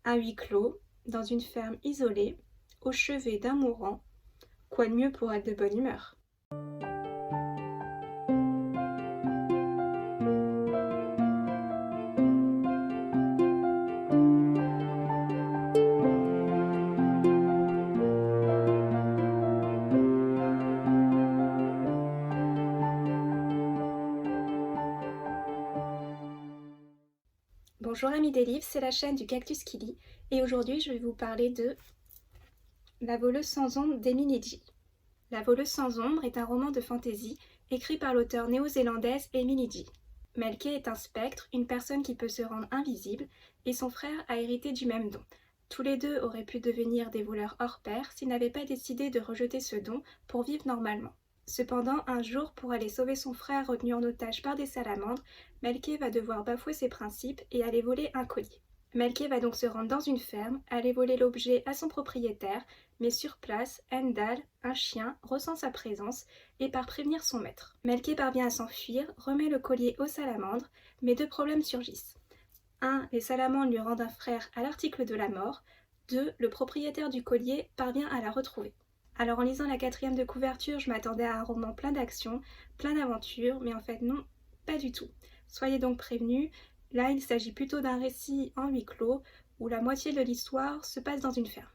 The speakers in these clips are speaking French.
À huis clos, dans une ferme isolée, au chevet d'un mourant, quoi de mieux pour être de bonne humeur? Bonjour amis des livres, c'est la chaîne du Cactus qui lit et aujourd'hui je vais vous parler de La voleuse sans ombre d'Emily G. La voleuse sans ombre est un roman de fantasy écrit par l'auteure néo-zélandaise Emily G. Melke est un spectre, une personne qui peut se rendre invisible, et son frère a hérité du même don. Tous les deux auraient pu devenir des voleurs hors pair s'ils n'avaient pas décidé de rejeter ce don pour vivre normalement. Cependant, un jour, pour aller sauver son frère retenu en otage par des salamandres, Melke va devoir bafouer ses principes et aller voler un collier. Melke va donc se rendre dans une ferme, aller voler l'objet à son propriétaire, mais sur place, Endal, un chien, ressent sa présence et part prévenir son maître. Melke parvient à s'enfuir, remet le collier aux salamandres, mais deux problèmes surgissent. 1. Les salamandres lui rendent un frère à l'article de la mort. 2. Le propriétaire du collier parvient à la retrouver. Alors en lisant la 4e de couverture, je m'attendais à un roman plein d'action, plein d'aventures, mais en fait non, pas du tout. Soyez donc prévenus, là il s'agit plutôt d'un récit en huis clos, où la moitié de l'histoire se passe dans une ferme.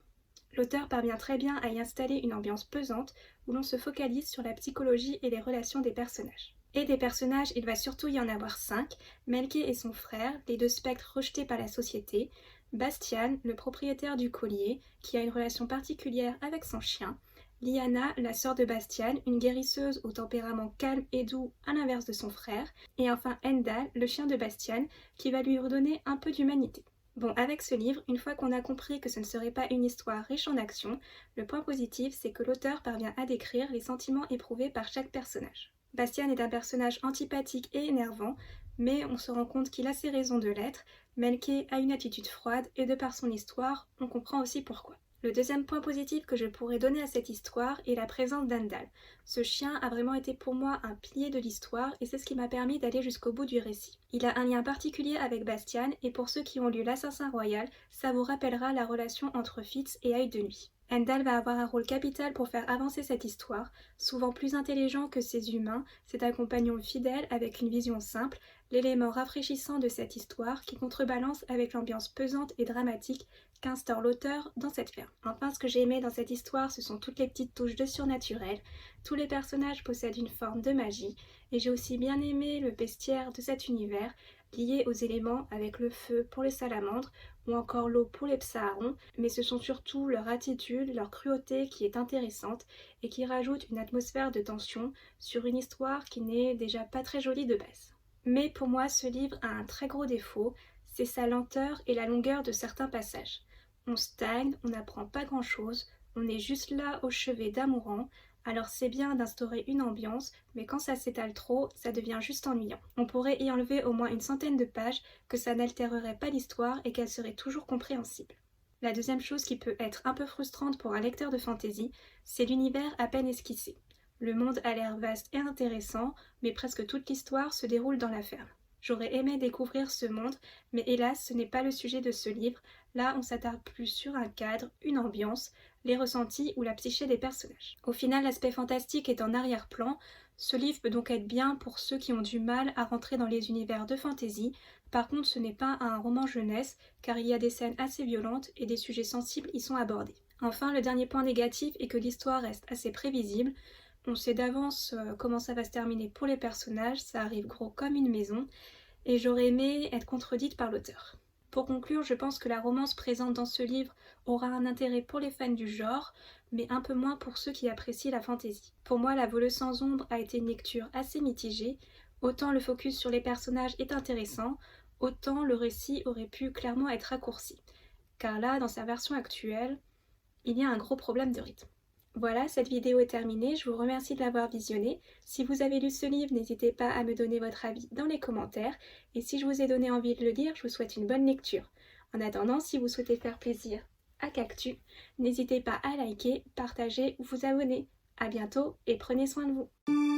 L'auteur parvient très bien à y installer une ambiance pesante où l'on se focalise sur la psychologie et les relations des personnages. Et des personnages, il va surtout y en avoir 5, Melke et son frère, les deux spectres rejetés par la société, Bastian, le propriétaire du collier, qui a une relation particulière avec son chien, Liana, la sœur de Bastian, une guérisseuse au tempérament calme et doux à l'inverse de son frère, et enfin Endal, le chien de Bastian, qui va lui redonner un peu d'humanité. Bon, avec ce livre, une fois qu'on a compris que ce ne serait pas une histoire riche en action, le point positif, c'est que l'auteur parvient à décrire les sentiments éprouvés par chaque personnage. Bastian est un personnage antipathique et énervant, mais on se rend compte qu'il a ses raisons de l'être. Melke a une attitude froide, et de par son histoire, on comprend aussi pourquoi. Le deuxième point positif que je pourrais donner à cette histoire est la présence d'Andal. Ce chien a vraiment été pour moi un pilier de l'histoire et c'est ce qui m'a permis d'aller jusqu'au bout du récit. Il a un lien particulier avec Bastian et pour ceux qui ont lu L'Assassin Royal, ça vous rappellera la relation entre Fitz et Œil de Nuit. Endal va avoir un rôle capital pour faire avancer cette histoire. Souvent plus intelligent que ses humains, c'est un compagnon fidèle avec une vision simple, l'élément rafraîchissant de cette histoire qui contrebalance avec l'ambiance pesante et dramatique qu'instaure l'auteur dans cette ferme. Enfin, ce que j'ai aimé dans cette histoire, ce sont toutes les petites touches de surnaturel. Tous les personnages possèdent une forme de magie, et j'ai aussi bien aimé le bestiaire de cet univers, lié aux éléments avec le feu pour les salamandres, ou encore l'eau pour les psaharons, mais ce sont surtout leur attitude, leur cruauté qui est intéressante, et qui rajoute une atmosphère de tension sur une histoire qui n'est déjà pas très jolie de base. Mais pour moi, ce livre a un très gros défaut, c'est sa lenteur et la longueur de certains passages. On stagne, on n'apprend pas grand-chose, on est juste là au chevet d'un mourant, alors c'est bien d'instaurer une ambiance, mais quand ça s'étale trop, ça devient juste ennuyant. On pourrait y enlever au moins une centaine de pages, que ça n'altérerait pas l'histoire et qu'elle serait toujours compréhensible. La deuxième chose qui peut être un peu frustrante pour un lecteur de fantasy, c'est l'univers à peine esquissé. Le monde a l'air vaste et intéressant, mais presque toute l'histoire se déroule dans la ferme. J'aurais aimé découvrir ce monde, mais hélas, ce n'est pas le sujet de ce livre. Là, on s'attarde plus sur un cadre, une ambiance, les ressentis ou la psyché des personnages. Au final, l'aspect fantastique est en arrière-plan. Ce livre peut donc être bien pour ceux qui ont du mal à rentrer dans les univers de fantasy. Par contre, ce n'est pas un roman jeunesse, car il y a des scènes assez violentes et des sujets sensibles y sont abordés. Enfin, le dernier point négatif est que l'histoire reste assez prévisible. On sait d'avance comment ça va se terminer pour les personnages, ça arrive gros comme une maison, et j'aurais aimé être contredite par l'auteur. Pour conclure, je pense que la romance présente dans ce livre aura un intérêt pour les fans du genre, mais un peu moins pour ceux qui apprécient la fantaisie. Pour moi, La voleuse sans ombre a été une lecture assez mitigée, autant le focus sur les personnages est intéressant, autant le récit aurait pu clairement être raccourci. Car là, dans sa version actuelle, il y a un gros problème de rythme. Voilà, cette vidéo est terminée, je vous remercie de l'avoir visionnée. Si vous avez lu ce livre, n'hésitez pas à me donner votre avis dans les commentaires. Et si je vous ai donné envie de le lire, je vous souhaite une bonne lecture. En attendant, si vous souhaitez faire plaisir à Cactus, n'hésitez pas à liker, partager ou vous abonner. A bientôt et prenez soin de vous.